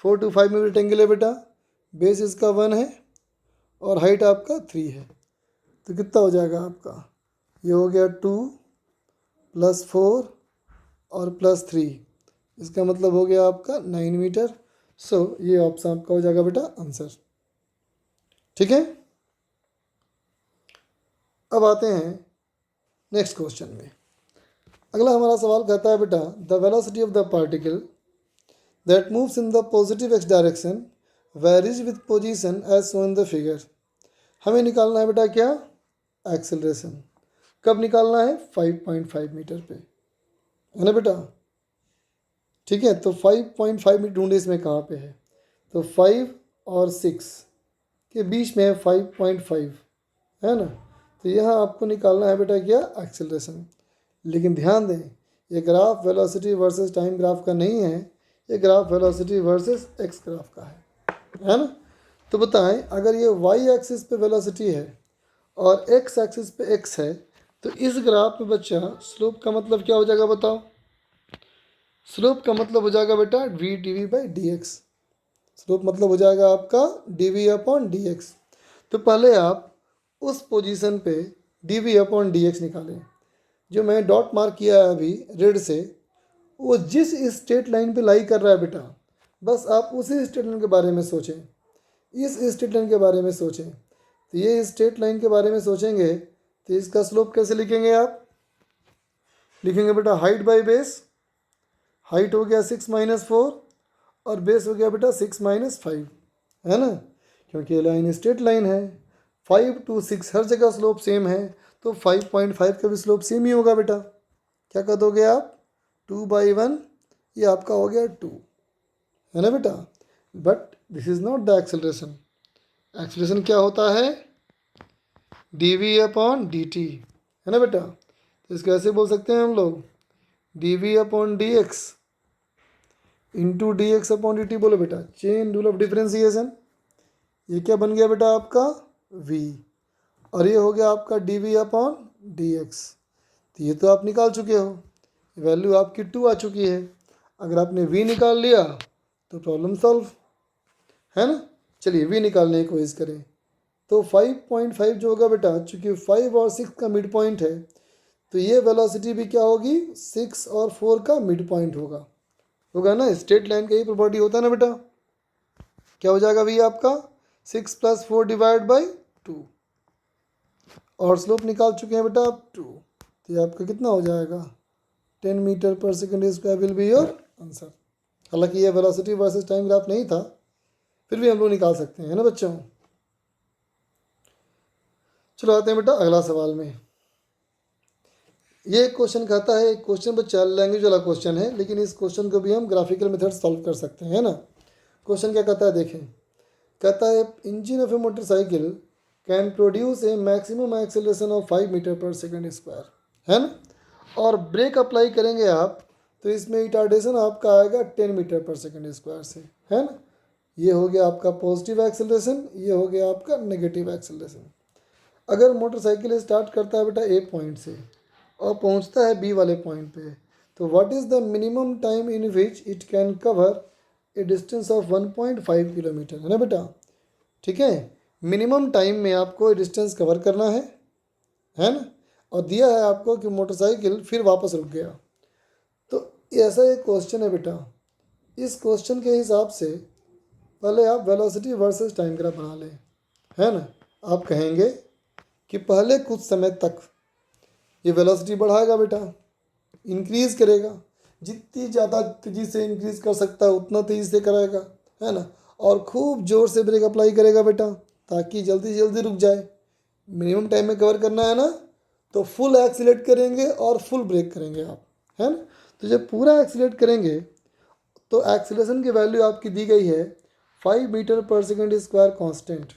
4 to 5 में रेक्टेंगल है बेटा, बेस इसका 1 है और हाइट आपका 3 है। तो कितना हो जाएगा आपका, ये हो गया 2 + 4 और +3, इसका मतलब हो गया आपका 9 मीटर। सो ये ऑप्शन आपका हो जाएगा बेटा आंसर, ठीक है। अब आते हैं नेक्स्ट क्वेश्चन में। अगला हमारा सवाल कहता है बेटा, the velocity of the particle that moves in the positive x direction varies with position as shown in the figure. हमें निकालना है बेटा क्या, एक्सेलरेशन। कब निकालना है, 5.5 मीटर पे, है ना बेटा। ठीक है, तो 5.5 मीटर ढूंढे, इसमें कहाँ पे है, तो 5 और 6 के बीच में है 5.5, है ना। तो यहाँ आपको निकालना है बेटा क्या, एक्सेलरेशन। लेकिन ध्यान दें, ये graph velocity versus time graph का नहीं है, ये graph velocity versus x graph का है ना। तो बताएं, अगर ये वाई एक्सिस पे वेलोसिटी है और एक्स एक्सिस पे एक्स है, तो इस ग्राफ में बच्चा स्लोप का मतलब क्या हो जाएगा बताओ। स्लोप का मतलब हो जाएगा बेटा V D V by D X. Slope मतलब हो जाएगा आपका D V upon D X. तो पहले आप उस पोजीशन पे D V upon D X निकालें। जो मैं डॉट मार्क किया है अभी रेड से, वो जिस स्ट्रेट लाइन पे लाई कर रहा है बेटा, बस आप उसी स्ट्रेट लाइन के बारे में सोचें, इस स्ट्रेट लाइन के बारे में सोचें। तो ये स्ट्रेट लाइन के बारे में सोचेंगे तो इसका स्लोप कैसे लिखेंगे आप, लिखेंगे बेटा हाइट बाई बेस। हाइट हो गया 6 - 4 और बेस हो गया बेटा 6 - 5, है ना, क्योंकि ये लाइन स्ट्रेट लाइन है। 5 to 6 हर जगह स्लोप सेम है, तो 5.5 का भी स्लोप सेम ही होगा बेटा। क्या कर दोगे आप, 2/1, ये आपका हो गया 2, है ना बेटा। But this is not the acceleration. Acceleration क्या होता है, D V upon D T, है ना बेटा। तो इसको ऐसे बोल सकते हैं हम लोग, D V upon D X into D X upon D T. बोलो बेटा, चेन रूल ऑफ डिफरेंशिएशन। ये क्या बन गया बेटा आपका v, और ये हो गया आपका D V upon D X. तो ये तो आप निकाल चुके हो, वैल्यू आपकी 2 आ चुकी है। अगर आपने v निकाल लिया तो प्रॉब्लम सॉल्व, है ना। चलिए v निकालने की कोशिश करें। तो 5.5 जो होगा बेटा, चूँकि 5 और 6 का मिड पॉइंट है, तो ये वेलोसिटी भी क्या होगी, 6 और 4 का मिड पॉइंट होगा ना। स्ट्रेट लाइन का ही प्रॉपर्टी होता है ना बेटा। क्या हो जाएगा v आपका 6 + 4 / 2, और स्लोप निकाल चुके हैं बेटा आप 2। तो ये आपका कितना हो जाएगा, 10 metre per second square will be your answer. हालांकि ये वेलोसिटी वर्सेस टाइम ग्राफ नहीं था, फिर भी हम लोग निकाल सकते हैं, है ना बच्चों। चलो आते हैं बेटा अगला सवाल में। ये क्वेश्चन कहता है, एक क्वेश्चन बच्चा लैंग्वेज वाला क्वेश्चन है, लेकिन इस क्वेश्चन को भी हम ग्राफिकल मेथड सॉल्व कर सकते हैं, है ना। क्वेश्चन क्या कहता है देखें, कहता है engine of a motorcycle can produce a maximum acceleration of 5 metre per second square, है ना। और ब्रेक अप्लाई करेंगे आप, तो इसमें रिटार्डेशन आपका आएगा 10 मीटर पर सेकेंड स्क्वायर से, है ना। ये हो गया आपका पॉजिटिव एक्सेलरेशन, ये हो गया आपका नेगेटिव एक्सेलरेशन। अगर मोटरसाइकिल स्टार्ट करता है बेटा ए पॉइंट से और पहुंचता है बी वाले पॉइंट पे, तो what is the minimum time in which it can cover A distance of 1.5 kilometre, है ना बेटा। ठीक है, मिनिमम टाइम में आपको डिस्टेंस कवर करना है ना। और दिया है आपको कि मोटरसाइकिल फिर वापस रुक गया। तो ऐसा एक क्वेश्चन है बेटा, इस क्वेश्चन के हिसाब से पहले आप वेलोसिटी वर्सेस टाइम ग्राफ बना लें, है ना। आप कहेंगे कि पहले कुछ समय तक ये वेलोसिटी बढ़ाएगा बेटा, इंक्रीज़ करेगा, जितनी ज़्यादा तेज़ी से इंक्रीज़ कर सकता है उतना तेज़ी से कराएगा, है ना। और खूब ज़ोर से ब्रेक अप्लाई करेगा बेटा, ताकि जल्दी से जल्दी रुक जाए। मिनिमम टाइम में कवर करना है ना, तो फुल एक्सीलेट करेंगे और फुल ब्रेक करेंगे आप, है ना। तो जब पूरा एक्सीलेट करेंगे तो एक्सीलरेशन की वैल्यू आपकी दी गई है 5 metre per second square constant,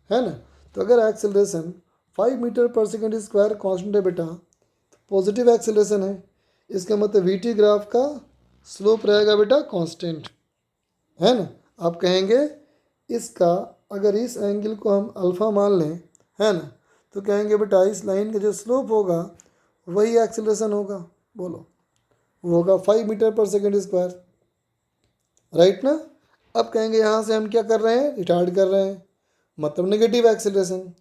है ना। तो अगर acceleration 5 metre per second square constant है बेटा, तो पॉजिटिव एक्सीलरेशन है, इसका मतलब वीटी ग्राफ का स्लोप रहेगा बेटा कांस्टेंट, है ना। आप कहेंगे इसका अगर इस एंगल को हम अल्फ़ा मान लें, है ना, तो कहेंगे बेटा इस लाइन का जो स्लोप होगा वही एक्सीलरेशन होगा। बोलो, वो होगा 5 metre per second square, right ना। अब कहेंगे यहाँ से हम क्या कर रहे हैं, रिटार्ड कर रहे हैं, मतलब नेगेटिव एक्सीलरेशन,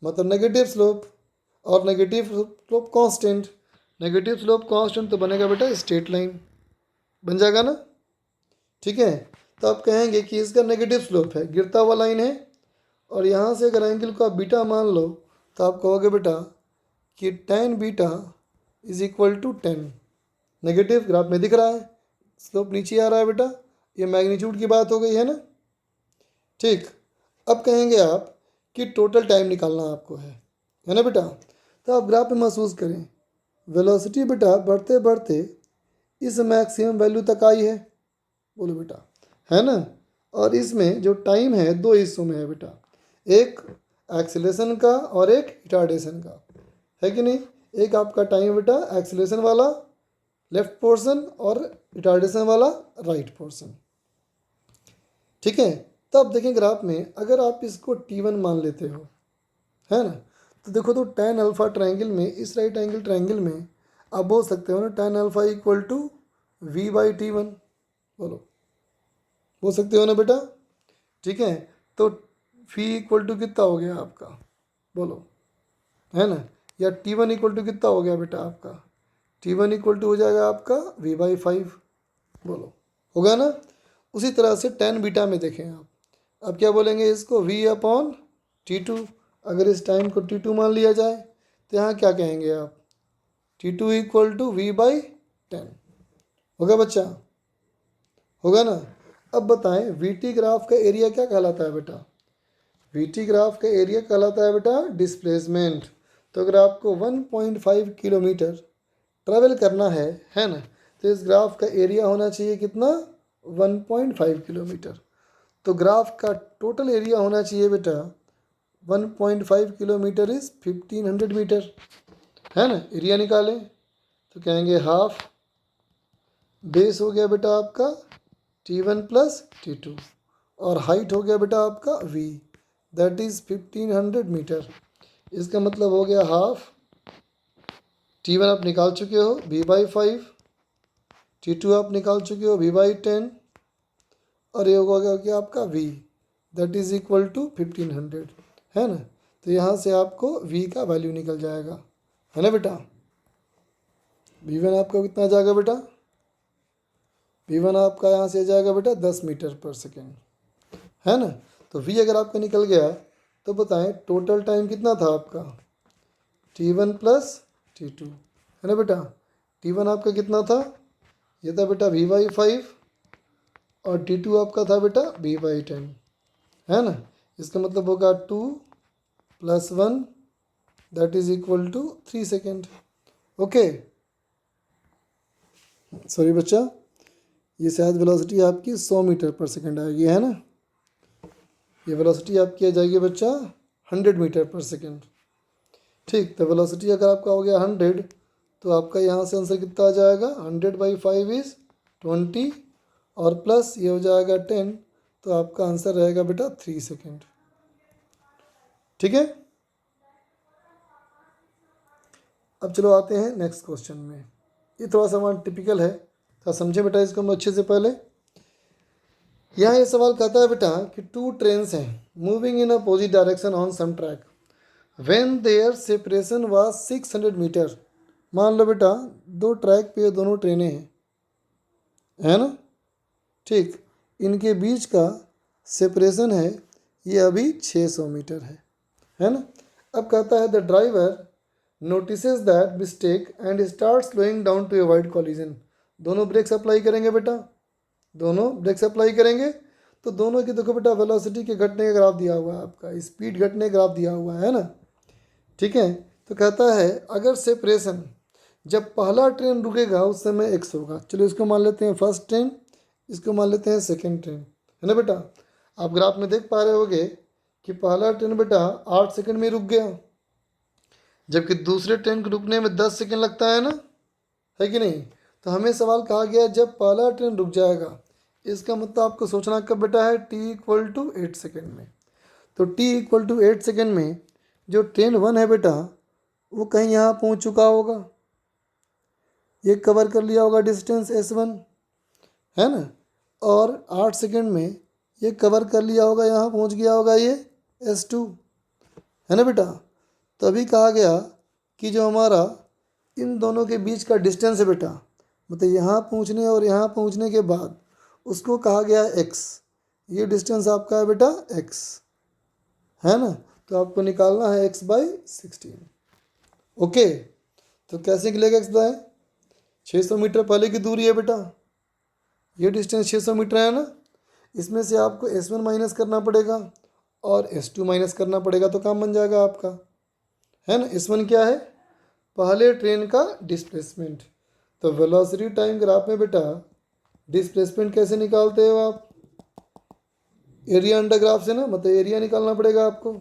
मतलब नेगेटिव स्लोप, और negative slope constant, negative slope constant तो बनेगा बेटा स्ट्रेट लाइन, बन जाएगा ना, ठीक है। तो आप कहेंगे कि इसका नेगेटिव स्लोप है, गिरता हुआ लाइन है, और यहाँ से अगर एंगल को आप बीटा मान लो तो आप कहोगे बेटा कि tan beta is equal to 10, negative graph में दिख रहा है, स्लोप नीचे आ रहा है बेटा, ये मैग्नीट्यूड की बात हो गई, है ना। ठीक, अब कहेंगे आप कि टोटल टाइम निकालना आपको है ना बेटा। तो आप ग्राफ में महसूस करें, वेलोसिटी बेटा बढ़ते बढ़ते इस मैक्सिमम वैल्यू तक आई है, बोलो बेटा, है ना। और इसमें जो टाइम है दो हिस्सों में है बेटा, एक एक्सीलरेशन का और एक रिटार्डेशन का, है कि नहीं। एक आपका टाइम बेटा एक्सीलरेशन वाला लेफ्ट पोर्शन और रिटार्डेशन वाला राइट पोर्शन, ठीक है। तब देखें ग्राफ में अगर आप इसको T1 मान लेते हो, है ना, तो देखो तो tan अल्फ़ा ट्रायंगल में, इस राइट एंगल ट्रायंगल में आप बोल सकते हो ना tan alpha equal to V/T1, बोल सकते हो ना बेटा, ठीक है। तो फी इक्वल टू कितना हो गया आपका, बोलो, है ना। या T1 इक्वल टू कितना हो गया बेटा आपका, T1 इक्वल टू हो जाएगा आपका V/5, बोलो, होगा ना। उसी तरह से tan बीटा में देखें आप, अब क्या बोलेंगे इसको V/T2, अगर इस टाइम को T2 मान लिया जाए तो यहाँ क्या कहेंगे आप, T2 इक्वल टू V/10, होगा बच्चा, होगा ना। अब बताएं वीटी ग्राफ का एरिया क्या कहलाता है बेटा, वीटी ग्राफ का एरिया कहलाता है बेटा डिस्प्लेसमेंट। तो अगर आपको 1.5 किलोमीटर ट्रैवल करना है ना, तो इस ग्राफ का एरिया होना चाहिए कितना, 1.5 किलोमीटर। तो ग्राफ का टोटल एरिया होना चाहिए बेटा 1.5 किलोमीटर इज़ 1500 मीटर, है ना। एरिया निकालें तो कहेंगे हाफ बेस हो गया बेटा आपका T1 प्लस T2, और हाइट हो गया बेटा आपका V, दैट इज़ 1500 मीटर। इसका मतलब हो गया हाफ, T1 आप निकाल चुके हो V/5, T2 आप निकाल चुके हो V/10, और ये हो गया आपका V, that is equal to 1500, है ना। तो यहाँ से आपको V का वैल्यू निकल जाएगा, है ना बेटा। V1 आपका कितना आ जाएगा बेटा, V1 आपका यहाँ से आ जाएगा बेटा 10 मीटर पर सेकेंड, है ना। तो V अगर आपका निकल गया तो बताएं टोटल टाइम कितना था आपका, T1 प्लस T2, है ना बेटा। T1 आपका कितना था, ये था बेटा V/5, और T2 आपका था बेटा V/10, है ना। इसका मतलब होगा 2 + 1 that is equal to 3 second, okay. Sorry बच्चा, ये शायद वेलोसिटी आपकी 100 मीटर पर सेकेंड आएगी, है ना। ये वेलोसिटी आपकी आ जाएगी बच्चा 100 मीटर पर सेकेंड, ठीक। तो वेलोसिटी अगर आपका हो गया 100, तो आपका यहाँ से आंसर कितना आ जाएगा, 100/5 इज़ 20, और प्लस ये हो जाएगा 10, तो आपका आंसर रहेगा बेटा 3 सेकेंड, ठीक है। अब चलो आते हैं नेक्स्ट क्वेश्चन में, ये थोड़ा सा हमारा टिपिकल है, तो समझे बेटा इसको हम अच्छे से। पहले यहाँ ये सवाल कहता है बेटा कि 2 ट्रेन्स हैं moving in opposite direction on same track when their separation was 600 metre. मान लो बेटा 2 ट्रैक पे दोनों ट्रेनें हैं, है ना, ठीक। इनके बीच का सेपरेशन है ये अभी 600 मीटर है ना। अब कहता है the driver notices that mistake and start slowing down to avoid collision. दोनों ब्रेक्स अप्लाई करेंगे बेटा, दोनों ब्रेक्स अप्लाई करेंगे तो दोनों की देखो बेटा वेलोसिटी के घटने का ग्राफ दिया हुआ है, आपका स्पीड घटने का ग्राफ दिया हुआ है ना। ठीक है, तो कहता है अगर सेपरेशन जब पहला ट्रेन रुकेगा उस समय एक्स होगा। चलो इसको मान लेते हैं फर्स्ट ट्रेन, इसको मान लेते हैं सेकेंड ट्रेन, है ना बेटा। आप ग्राफ में देख पा रहे होगे कि पहला ट्रेन बेटा 8 सेकंड में रुक गया, जबकि दूसरे ट्रेन को रुकने में 10 सेकंड लगता है ना, है कि नहीं। तो हमें सवाल कहा गया जब पहला ट्रेन रुक जाएगा, इसका मतलब आपको सोचना कब बेटा है, टी इक्वल टू 8 सेकेंड में। तो टी इक्वल टू 8 सेकेंड में जो ट्रेन 1 है बेटा वो कहीं यहाँ पहुँच चुका होगा, ये कवर कर लिया होगा डिस्टेंस S1, है ना। और 8 सेकेंड में ये कवर कर लिया होगा, यहाँ पहुँच गया होगा ये S2, है ना बेटा। तभी कहा गया कि जो हमारा इन दोनों के बीच का डिस्टेंस है बेटा, मतलब यहाँ पहुँचने और यहाँ पहुँचने के बाद उसको कहा गया x। ये डिस्टेंस आपका है बेटा x, है ना। तो आपको निकालना है x/16। ओके, तो कैसे निकलेगा x/? 600 मीटर पहले की दूरी है बेटा, ये डिस्टेंस 600 मीटर है ना। इसमें से आपको S1 माइनस करना पड़ेगा और S2 माइनस करना पड़ेगा तो काम बन जाएगा आपका, है ना। S1 क्या है, पहले ट्रेन का डिस्प्लेसमेंट। तो वेलोसिटी टाइम ग्राफ में बेटा डिस्प्लेसमेंट कैसे निकालते हो आप, एरिया अंडर ग्राफ से ना, मतलब एरिया निकालना पड़ेगा आपको।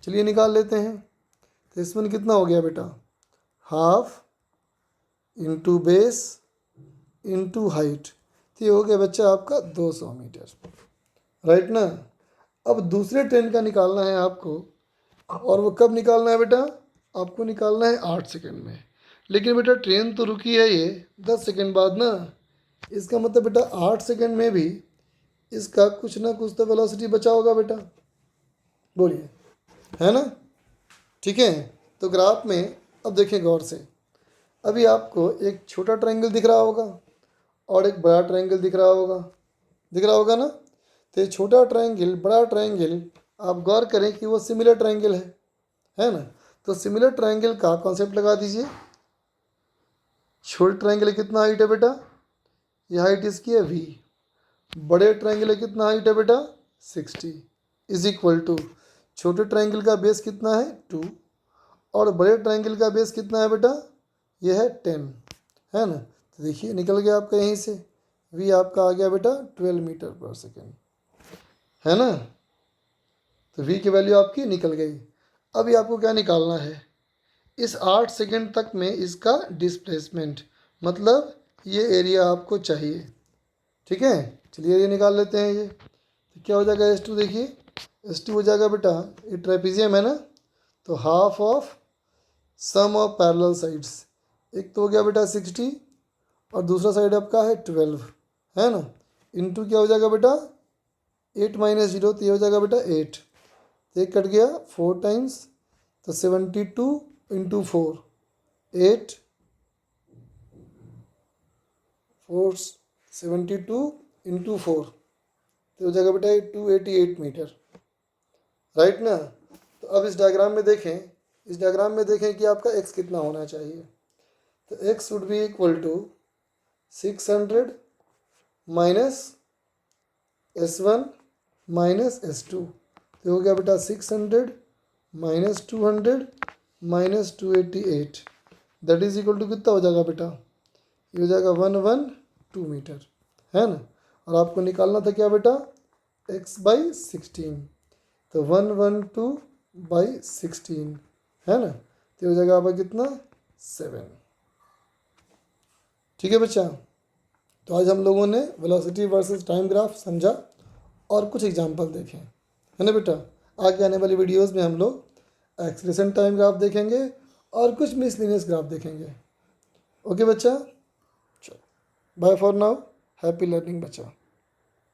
चलिए निकाल लेते हैं। तो S1 कितना हो गया बेटा, half into base into height, तो ये हो गया बच्चा आपका 200 मीटर, राइट ना। अब दूसरे ट्रेन का निकालना है आपको, और वो कब निकालना है बेटा, आपको निकालना है 8 सेकंड में। लेकिन बेटा ट्रेन तो रुकी है ये 10 सेकंड बाद ना, इसका मतलब बेटा 8 सेकंड में भी इसका कुछ ना कुछ तो वेलोसिटी बचा होगा बेटा, बोलिए, है ना। ठीक है, तो ग्राफ में अब देखें गौर से। अभी आपको एक छोटा ट्रायंगल दिख रहा होगा और एक बड़ा ट्रायंगल दिख रहा होगा ना। तो ये छोटा ट्रायंगल बड़ा ट्रायंगल आप गौर करें कि वो सिमिलर ट्रायंगल है ना। तो सिमिलर ट्रायंगल का कॉन्सेप्ट लगा दीजिए। छोटे ट्रायंगल कितना हाइट है बेटा, ये हाइट इसकी है v। बड़े ट्रायंगल कितना हाइट है बेटा 60 इज इक्वल टू, छोटे ट्रायंगल का बेस कितना है 2 और बड़े ट्रायंगल का बेस कितना है बेटा, ये है 10, है ना। तो देखिए निकल गया आपका यहीं से, v आपका आ गया बेटा 12 मीटर पर सेकेंड, है ना। तो v की वैल्यू आपकी निकल गई। अभी आपको क्या निकालना है, इस 8 सेकेंड तक में इसका डिस्प्लेसमेंट, मतलब ये एरिया आपको चाहिए। ठीक है, चलिए ये निकाल लेते हैं। ये तो क्या हो जाएगा S2, देखिए S2 हो जाएगा बेटा, ये ट्रेपीजियम है ना, तो half of sum of parallel sides. एक तो हो गया बेटा 60 और दूसरा साइड आपका है 12, है ना। इनटू क्या हो जाएगा बेटा 8 माइनस 0, तो ये हो जाएगा बेटा 8, तो एक कट गया 4 टाइम्स, तो 72 इंटू 4, 8 4 72 इंटू 4, तो हो जाएगा बेटा 288 मीटर, राइट ना। तो अब इस डायग्राम में देखें कि आपका x कितना होना चाहिए। तो x would be equal to 600 minus S1 minus S2, तो हो गया बेटा 600 minus 200 minus 288, that is equal to कितना हो जाएगा बेटा, ये हो जाएगा 112 मीटर, है ना। और आपको निकालना था क्या बेटा x/16, तो 112/16, है ना। तो हो जाएगा आपका कितना 7। ठीक है बच्चा, तो आज हम लोगों ने वेलोसिटी वर्सेस टाइम ग्राफ समझा और कुछ एग्जाम्पल देखे, है ना बेटा। आगे आने वाली वीडियोस में हम लोग एक्सीलरेशन टाइम ग्राफ देखेंगे और कुछ मिसलिनियस ग्राफ देखेंगे। ओके बच्चा, bye for now, happy learning बच्चा।